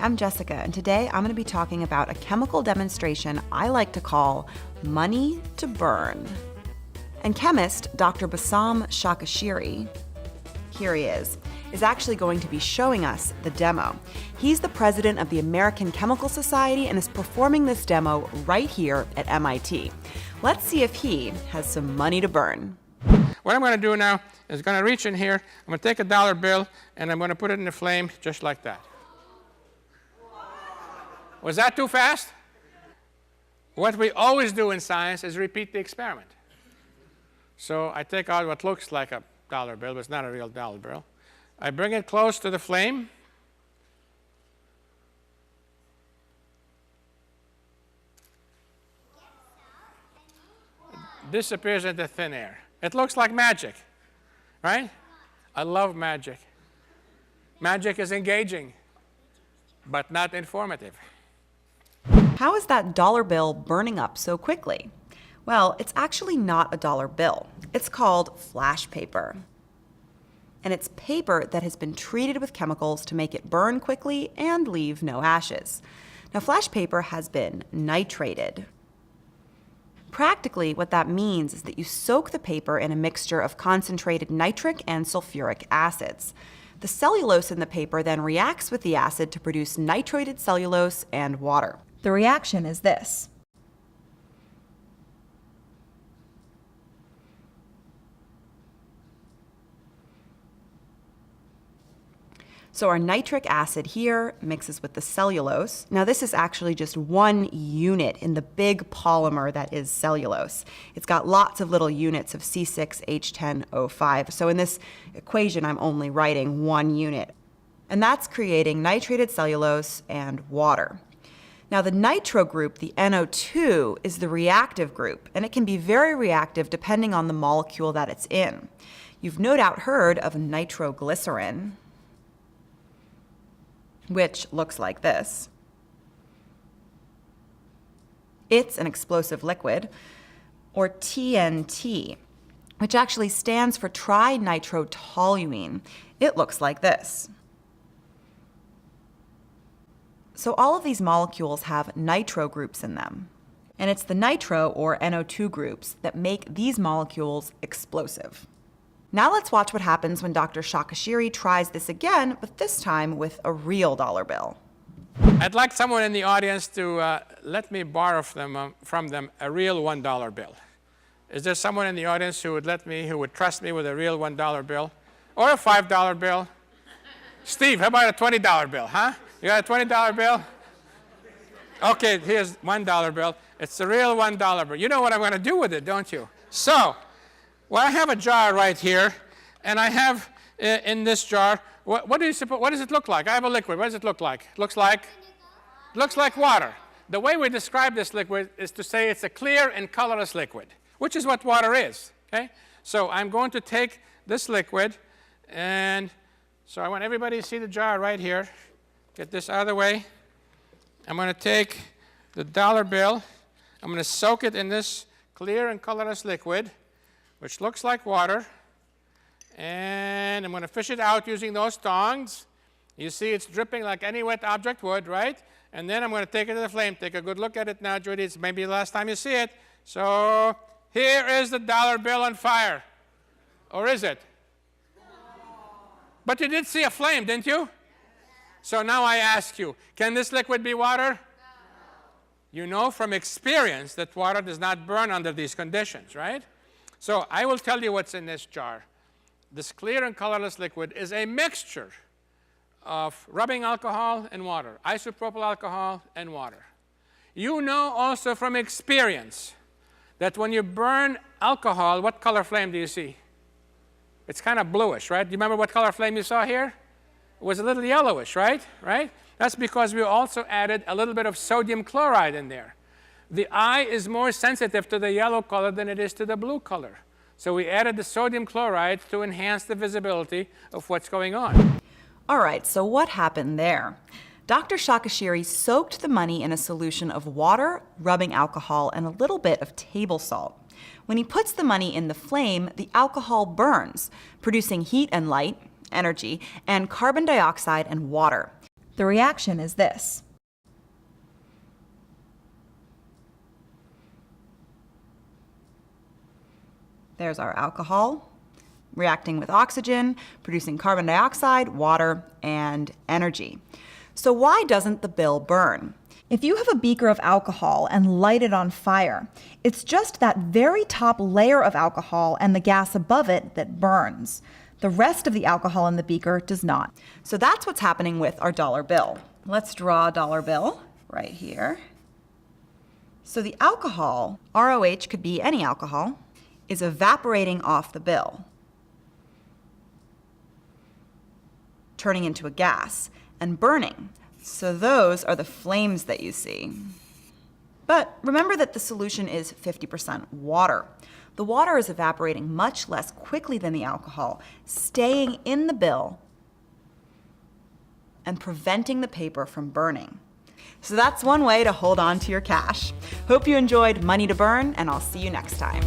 I'm Jessica, and today I'm going to be talking about a chemical demonstration I like to call money to burn. And chemist Dr. Bassam Shakashiri, here he is actually going to be showing us the demo. He's the president of the American Chemical Society and is performing this demo right here at MIT. Let's see if he has some money to burn. What I'm going to do now is going to reach in here, I'm going to take a dollar bill, and I'm going to put it in the flame just like that. Was that too fast? What we always do in science is repeat the experiment. So I take out what looks like a dollar bill, but it's not a real dollar bill. I bring it close to the flame. It disappears into thin air. It looks like magic, right? I love magic. Magic is engaging, but not informative. How is that dollar bill burning up so quickly? Well, it's actually not a dollar bill. It's called flash paper. And it's paper that has been treated with chemicals to make it burn quickly and leave no ashes. Now, flash paper has been nitrated. Practically, what that means is that you soak the paper in a mixture of concentrated nitric and sulfuric acids. The cellulose in the paper then reacts with the acid to produce nitrated cellulose and water. The reaction is this. So our nitric acid here mixes with the cellulose. Now this is actually just one unit in the big polymer that is cellulose. It's got lots of little units of C6H10O5. So in this equation, I'm only writing one unit. And that's creating nitrated cellulose and water. Now the nitro group, the NO2, is the reactive group, and it can be very reactive depending on the molecule that it's in. You've no doubt heard of nitroglycerin, which looks like this. It's an explosive liquid, or TNT, which actually stands for trinitrotoluene. It looks like this. So all of these molecules have nitro groups in them. And it's the nitro, or NO2 groups, that make these molecules explosive. Now let's watch what happens when Dr. Shakashiri tries this again, but this time with a real dollar bill. I'd like someone in the audience to let me borrow from them a real $1 bill. Is there someone in the audience who would trust me with a real $1 bill? Or a $5 bill? Steve, how about a $20 bill, huh? You got a $20 bill? Okay, here's $1 bill. It's a real $1 bill. You know what I'm going to do with it, don't you? So, well, I have a jar right here, and I have in this jar, what does it look like? I have a liquid. What does it look like? It looks like water. The way we describe this liquid is to say it's a clear and colorless liquid, which is what water is. Okay? So I'm going to take this liquid, and so I want everybody to see the jar right here. Get this out of the way. I'm going to take the dollar bill. I'm going to soak it in this clear and colorless liquid, which looks like water, and I'm going to fish it out using those tongs. You see it's dripping like any wet object would, right? And then I'm going to take it to the flame. Take a good look at it now, Judy. It's maybe the last time you see it. So here is the dollar bill on fire. Or is it? But you did see a flame, didn't you? So now I ask you, can this liquid be water? You know from experience that water does not burn under these conditions, right? So I will tell you what's in this jar. This clear and colorless liquid is a mixture of rubbing alcohol and water, isopropyl alcohol and water. You know also from experience that when you burn alcohol, what color flame do you see? It's kind of bluish, right? Do you remember what color flame you saw here? It was a little yellowish, right? That's because we also added a little bit of sodium chloride in there. The eye is more sensitive to the yellow color than it is to the blue color. So we added the sodium chloride to enhance the visibility of what's going on. All right, so what happened there? Dr. Shakashiri soaked the money in a solution of water, rubbing alcohol, and a little bit of table salt. When he puts the money in the flame, the alcohol burns, producing heat and light, energy, and carbon dioxide and water. The reaction is this. There's our alcohol reacting with oxygen, producing carbon dioxide, water, and energy. So why doesn't the bill burn? If you have a beaker of alcohol and light it on fire, it's just that very top layer of alcohol and the gas above it that burns. The rest of the alcohol in the beaker does not. So that's what's happening with our dollar bill. Let's draw a dollar bill right here. So the alcohol, ROH could be any alcohol, is evaporating off the bill, turning into a gas and burning. So those are the flames that you see. But remember that the solution is 50% water. The water is evaporating much less quickly than the alcohol, staying in the bill and preventing the paper from burning. So that's one way to hold on to your cash. Hope you enjoyed Money to Burn, and I'll see you next time.